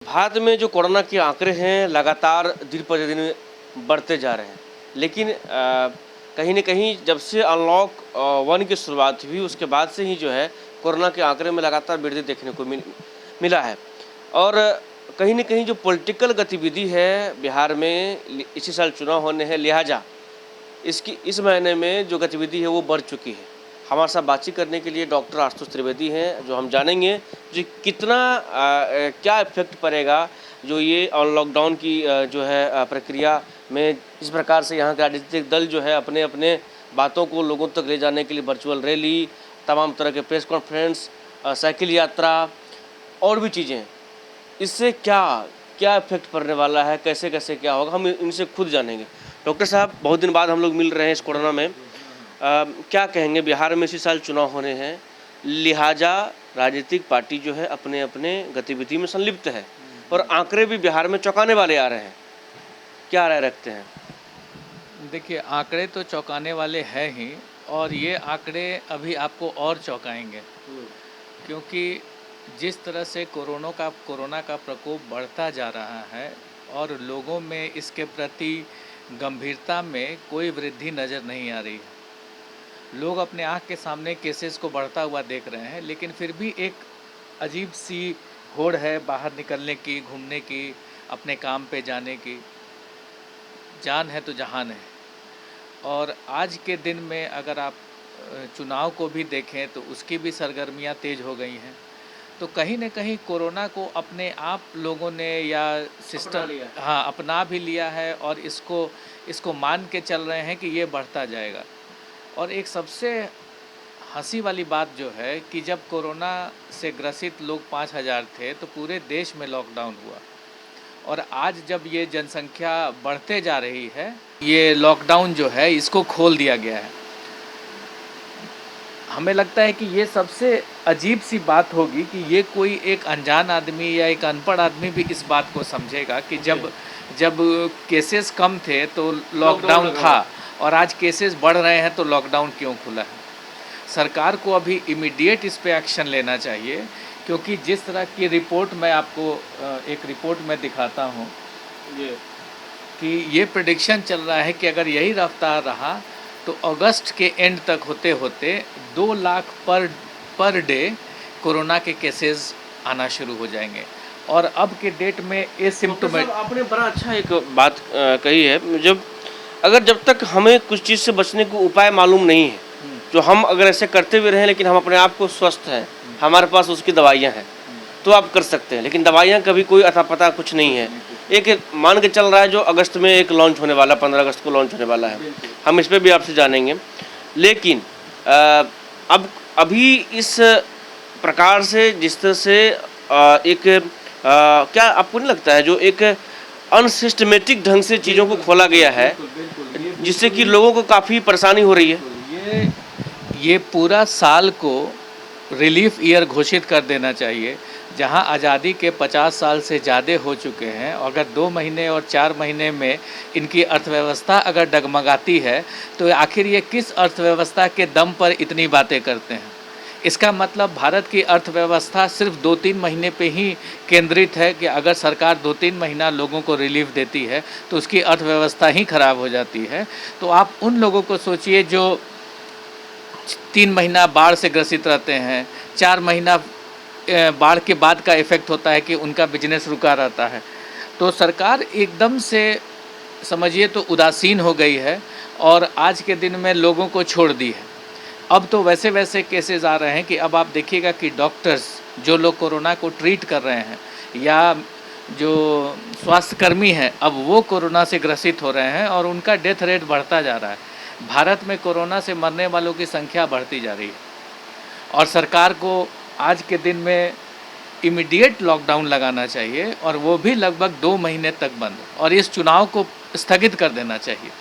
भारत में जो कोरोना के आंकड़े हैं लगातार दिन पर दिन बढ़ते जा रहे हैं। लेकिन कहीं न कहीं जब से अनलॉक 1 की शुरुआत हुई उसके बाद से ही जो है कोरोना के आंकड़े में लगातार वृद्धि देखने को मिला है। और कहीं न कहीं जो पॉलिटिकल गतिविधि है बिहार में इसी साल चुनाव होने हैं, लिहाजा इस महीने में जो गतिविधि है वो बढ़ चुकी है। हमारे साथ बातचीत करने के लिए डॉक्टर आशुतोष त्रिवेदी हैं, जो हम जानेंगे जो कितना क्या इफ़ेक्ट पड़ेगा जो ये लॉकडाउन की जो है प्रक्रिया में इस प्रकार से यहाँ के राजनीतिक दल जो है अपने बातों को लोगों तक ले जाने के लिए वर्चुअल रैली, तमाम तरह के प्रेस कॉन्फ्रेंस, साइकिल यात्रा और भी चीज़ें, इससे क्या इफ़ेक्ट पड़ने वाला है, कैसे क्या होगा, हम इनसे खुद जानेंगे। डॉक्टर साहब, बहुत दिन बाद हम लोग मिल रहे हैं इस कोरोना में। क्या कहेंगे, बिहार में इसी साल चुनाव होने हैं, लिहाजा राजनीतिक पार्टी जो है अपने गतिविधि में संलिप्त है और आंकड़े भी बिहार में चौंकाने वाले आ रहे हैं। क्या राय रखते हैं? देखिए, आंकड़े तो चौंकाने वाले हैं ही, और ये आंकड़े अभी आपको और चौंकाएंगे, क्योंकि जिस तरह से कोरोना का प्रकोप बढ़ता जा रहा है और लोगों में इसके प्रति गंभीरता में कोई वृद्धि नज़र नहीं आ रही है। लोग अपने आँख के सामने केसेस को बढ़ता हुआ देख रहे हैं, लेकिन फिर भी एक अजीब सी होड़ है बाहर निकलने की, घूमने की, अपने काम पे जाने की। जान है तो जहान है। और आज के दिन में अगर आप चुनाव को भी देखें तो उसकी भी सरगर्मियां तेज़ हो गई हैं। तो कहीं न कहीं कोरोना को अपने आप लोगों ने या सिस्टम अपना भी लिया है, और इसको मान के चल रहे हैं कि ये बढ़ता जाएगा। और एक सबसे हंसी वाली बात जो है कि जब कोरोना से ग्रसित लोग 5,000 थे तो पूरे देश में लॉकडाउन हुआ, और आज जब ये जनसंख्या बढ़ते जा रही है, ये लॉकडाउन जो है इसको खोल दिया गया है। हमें लगता है कि ये सबसे अजीब सी बात होगी कि ये कोई एक अनजान आदमी या एक अनपढ़ आदमी भी इस बात को समझेगा कि जब केसेस कम थे तो लॉकडाउन था, और आज केसेस बढ़ रहे हैं तो लॉकडाउन क्यों खुला है। सरकार को अभी इमीडिएट इस पे एक्शन लेना चाहिए, क्योंकि जिस तरह की रिपोर्ट मैं आपको एक रिपोर्ट में दिखाता हूँ कि ये प्रेडिक्शन चल रहा है कि अगर यही रफ्तार रहा तो अगस्त के एंड तक होते होते 2 लाख पर डे कोरोना के केसेस आना शुरू हो जाएंगे। और अब के डेट में एसिम्प्टोमेटिक। आपने बड़ा अच्छा एक बात कही है। जब तक हमें कुछ चीज़ से बचने को उपाय मालूम नहीं है, जो हम अगर ऐसे करते भी रहें लेकिन हम अपने आप को स्वस्थ हैं, हमारे पास उसकी दवाइयाँ हैं, तो आप कर सकते हैं। लेकिन दवाइयाँ कभी कोई अता पता कुछ नहीं है। एक मान के चल रहा है जो अगस्त में एक लॉन्च होने वाला, 15 अगस्त को लॉन्च होने वाला है। हम इस पर भी आपसे जानेंगे। लेकिन अब अभी इस प्रकार से जिस तरह से क्या आपको नहीं लगता है जो एक अनसिस्टमेटिक ढंग से चीज़ों को खोला गया है, जिससे कि लोगों को काफ़ी परेशानी हो रही है? ये पूरा साल को रिलीफ ईयर घोषित कर देना चाहिए, जहां आज़ादी के 50 साल से ज़्यादा हो चुके हैं। अगर 2 महीने और 4 महीने में इनकी अर्थव्यवस्था अगर डगमगाती है तो आखिर ये किस अर्थव्यवस्था के दम पर इतनी बातें करते हैं। इसका मतलब भारत की अर्थव्यवस्था सिर्फ 2-3 महीने पे ही केंद्रित है कि अगर सरकार 2-3 महीना लोगों को रिलीफ देती है तो उसकी अर्थव्यवस्था ही खराब हो जाती है। तो आप उन लोगों को सोचिए जो 3 महीना बाढ़ से ग्रसित रहते हैं, 4 महीना बाढ़ के बाद का इफ़ेक्ट होता है कि उनका बिजनेस रुका रहता है। तो सरकार एकदम से समझिए तो उदासीन हो गई है और आज के दिन में लोगों को छोड़ दी है। अब तो वैसे केसेस आ रहे हैं कि अब आप देखिएगा कि डॉक्टर्स जो लोग कोरोना को ट्रीट कर रहे हैं या जो स्वास्थ्यकर्मी हैं, अब वो कोरोना से ग्रसित हो रहे हैं और उनका डेथ रेट बढ़ता जा रहा है। भारत में कोरोना से मरने वालों की संख्या बढ़ती जा रही है, और सरकार को आज के दिन में इमीडिएट लॉकडाउन लगाना चाहिए, और वो भी लगभग 2 महीने तक बंद, और इस चुनाव को स्थगित कर देना चाहिए।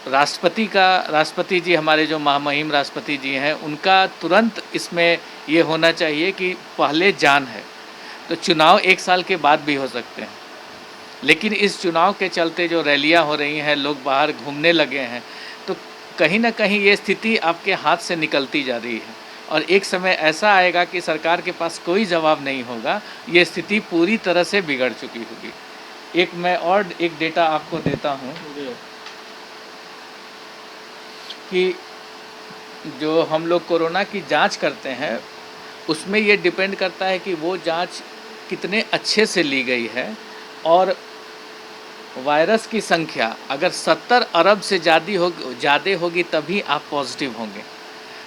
राष्ट्रपति जी, हमारे जो महामहिम राष्ट्रपति जी हैं, उनका तुरंत इसमें ये होना चाहिए कि पहले जान है तो चुनाव 1 साल के बाद भी हो सकते हैं। लेकिन इस चुनाव के चलते जो रैलियां हो रही हैं, लोग बाहर घूमने लगे हैं, तो कहीं ना कहीं ये स्थिति आपके हाथ से निकलती जा रही है। और एक समय ऐसा आएगा कि सरकार के पास कोई जवाब नहीं होगा, ये स्थिति पूरी तरह से बिगड़ चुकी होगी। एक मैं और एक डेटा आपको देता हूँ कि जो हम लोग कोरोना की जांच करते हैं उसमें ये डिपेंड करता है कि वो जांच कितने अच्छे से ली गई है, और वायरस की संख्या अगर 70 अरब से ज़्यादा होगी तभी आप पॉजिटिव होंगे।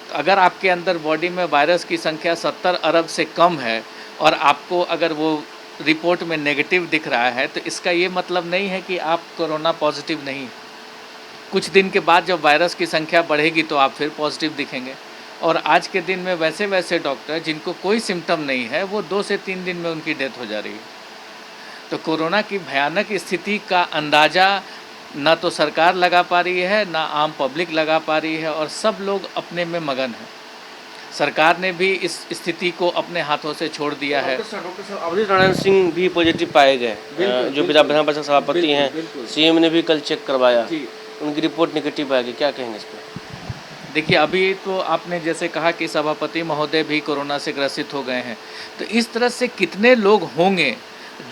तो अगर आपके अंदर बॉडी में वायरस की संख्या 70 अरब से कम है और आपको अगर वो रिपोर्ट में नेगेटिव दिख रहा है, तो इसका ये मतलब नहीं है कि आप कोरोना पॉजिटिव नहीं। कुछ दिन के बाद जब वायरस की संख्या बढ़ेगी तो आप फिर पॉजिटिव दिखेंगे। और आज के दिन में वैसे डॉक्टर जिनको कोई सिम्टम नहीं है, वो 2 से 3 दिन में उनकी डेथ हो जा रही है। तो कोरोना की भयानक स्थिति का अंदाज़ा ना तो सरकार लगा पा रही है, ना आम पब्लिक लगा पा रही है, और सब लोग अपने में मगन हैं। सरकार ने भी इस स्थिति को अपने हाथों से छोड़ दिया है। डॉक्टर साहब अवधेश नारायण सिंह भी पॉजिटिव पाए गए, जो विधान परिषद सभापति हैं। सीएम ने भी कल चेक करवाया, उनकी रिपोर्ट नेगेटिव आएगी, क्या कहेंगे इस पर? देखिए, अभी तो आपने जैसे कहा कि सभापति महोदय भी कोरोना से ग्रसित हो गए हैं, तो इस तरह से कितने लोग होंगे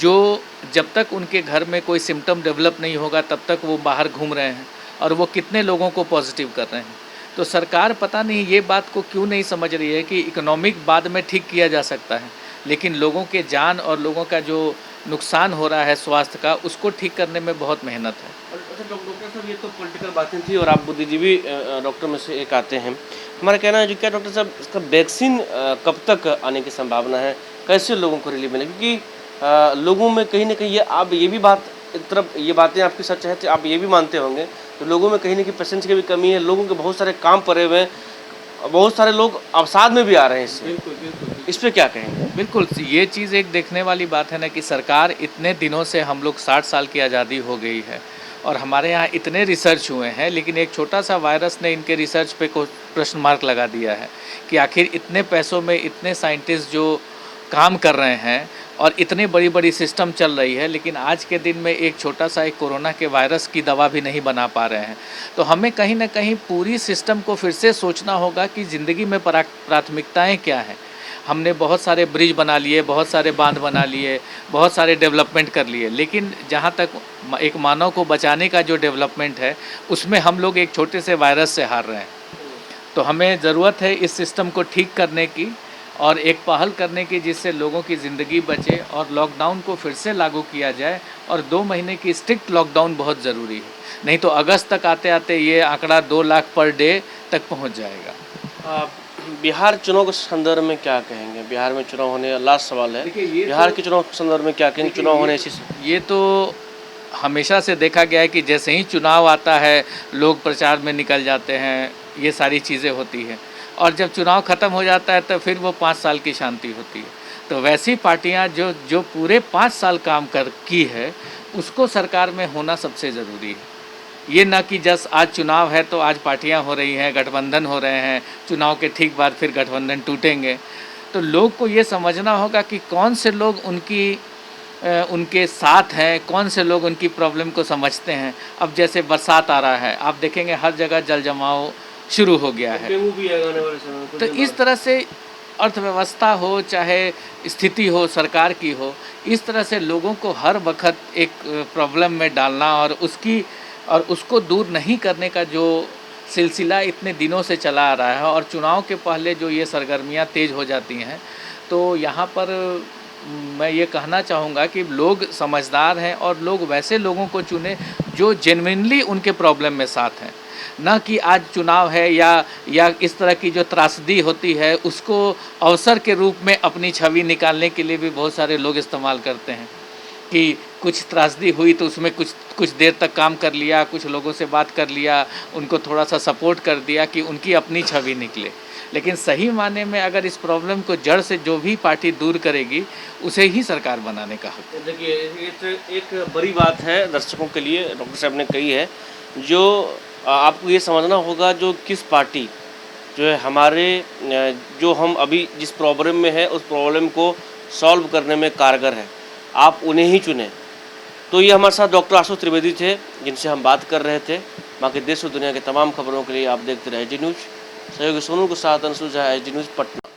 जो जब तक उनके घर में कोई सिम्टम डेवलप नहीं होगा तब तक वो बाहर घूम रहे हैं, और वो कितने लोगों को पॉजिटिव कर रहे हैं। तो सरकार पता नहीं ये बात को क्यों नहीं समझ रही है कि इकोनॉमिक बाद में ठीक किया जा सकता है, लेकिन लोगों के जान और लोगों का जो नुकसान हो रहा है स्वास्थ्य का, उसको ठीक करने में बहुत मेहनत है। अच्छा डॉक्टर साहब, ये तो पॉलिटिकल बातें थी और आप बुद्धिजीवी डॉक्टर में से एक आते हैं। हमारा कहना है जो क्या डॉक्टर साहब, इसका वैक्सीन कब तक आने की संभावना है, कैसे लोगों को रिलीफ मिले? क्योंकि लोगों में कहीं ना कहीं आप ये भी बात, एक तरफ ये बातें आपकी सच है, तो आप ये भी मानते होंगे तो लोगों में कहीं ना कहीं पेशेंस की भी कमी है, लोगों के बहुत सारे काम पड़े हुए हैं, बहुत सारे लोग अवसाद में भी आ रहे हैं इससे। बिल्कुल। इस पर क्या कहेंगे? बिल्कुल, ये चीज़ एक देखने वाली बात है ना कि सरकार इतने दिनों से, हम लोग 60 साल की आज़ादी हो गई है और हमारे यहाँ इतने रिसर्च हुए हैं, लेकिन एक छोटा सा वायरस ने इनके रिसर्च पे को प्रश्न मार्क लगा दिया है कि आखिर इतने पैसों में इतने साइंटिस्ट जो काम कर रहे हैं और इतनी बड़ी बड़ी सिस्टम चल रही है, लेकिन आज के दिन में एक छोटा सा एक कोरोना के वायरस की दवा भी नहीं बना पा रहे हैं। तो हमें कहीं ना कहीं पूरी सिस्टम को फिर से सोचना होगा कि ज़िंदगी में प्राथमिकताएँ क्या हैं। हमने बहुत सारे ब्रिज बना लिए, बहुत सारे बांध बना लिए, बहुत सारे डेवलपमेंट कर लिए, लेकिन जहाँ तक एक मानव को बचाने का जो डेवलपमेंट है, उसमें हम लोग एक छोटे से वायरस से हार रहे हैं। तो हमें ज़रूरत है इस सिस्टम को ठीक करने की और एक पहल करने की, जिससे लोगों की ज़िंदगी बचे, और लॉकडाउन को फिर से लागू किया जाए। और 2 महीने की स्ट्रिक्ट लॉकडाउन बहुत ज़रूरी है, नहीं तो अगस्त तक आते आते ये आंकड़ा 2 लाख पर डे तक पहुँच जाएगा। बिहार चुनाव के संदर्भ में क्या कहेंगे? बिहार में चुनाव होने, लास्ट सवाल है, बिहार के चुनाव के संदर्भ में क्या कहेंगे? चुनाव होने इसी से, ये तो हमेशा से देखा गया है कि जैसे ही चुनाव आता है लोग प्रचार में निकल जाते हैं, ये सारी चीज़ें होती हैं, और जब चुनाव ख़त्म हो जाता है तो फिर वो 5 साल की शांति होती है। तो वैसी पार्टियां जो पूरे 5 साल काम की है, उसको सरकार में होना सबसे ज़रूरी है। ये ना कि जस्ट आज चुनाव है तो आज पार्टियां हो रही हैं, गठबंधन हो रहे हैं, चुनाव के ठीक बाद फिर गठबंधन टूटेंगे। तो लोग को ये समझना होगा कि कौन से लोग उनके साथ हैं, कौन से लोग उनकी प्रॉब्लम को समझते हैं। अब जैसे बरसात आ रहा है, आप देखेंगे हर जगह जल जमाव शुरू हो गया है। तो इस तरह से अर्थव्यवस्था हो, चाहे स्थिति हो सरकार की हो, इस तरह से लोगों को हर वक्त एक प्रॉब्लम में डालना और उसको दूर नहीं करने का जो सिलसिला इतने दिनों से चला आ रहा है, और चुनाव के पहले जो ये सरगर्मियां तेज़ हो जाती हैं, तो यहाँ पर मैं ये कहना चाहूँगा कि लोग समझदार हैं और लोग वैसे लोगों को चुने जो जेन्युइनली उनके प्रॉब्लम में साथ हैं, ना कि आज चुनाव है या इस तरह की जो त्रासदी होती है उसको अवसर के रूप में अपनी छवि निकालने के लिए भी बहुत सारे लोग इस्तेमाल करते हैं कि कुछ त्रासदी हुई तो उसमें कुछ देर तक काम कर लिया, कुछ लोगों से बात कर लिया, उनको थोड़ा सा सपोर्ट कर दिया कि उनकी अपनी छवि निकले। लेकिन सही माने में अगर इस प्रॉब्लम को जड़ से जो भी पार्टी दूर करेगी, उसे ही सरकार बनाने का हक है। देखिए, एक बड़ी बात है दर्शकों के लिए डॉक्टर साहब ने कही है, जो आपको ये समझना होगा जो किस पार्टी जो है हमारे जो हम अभी जिस प्रॉब्लम में है उस प्रॉब्लम को सॉल्व करने में कारगर है, आप उन्हें ही चुनें। तो ये हमारे साथ डॉक्टर आशुतोष त्रिवेदी थे, जिनसे हम बात कर रहे थे। बाकी देश और दुनिया के तमाम खबरों के लिए आप देखते रहे जी न्यूज़। सहयोगी सोनू के साथ Anshu Jha, H D news, Patna.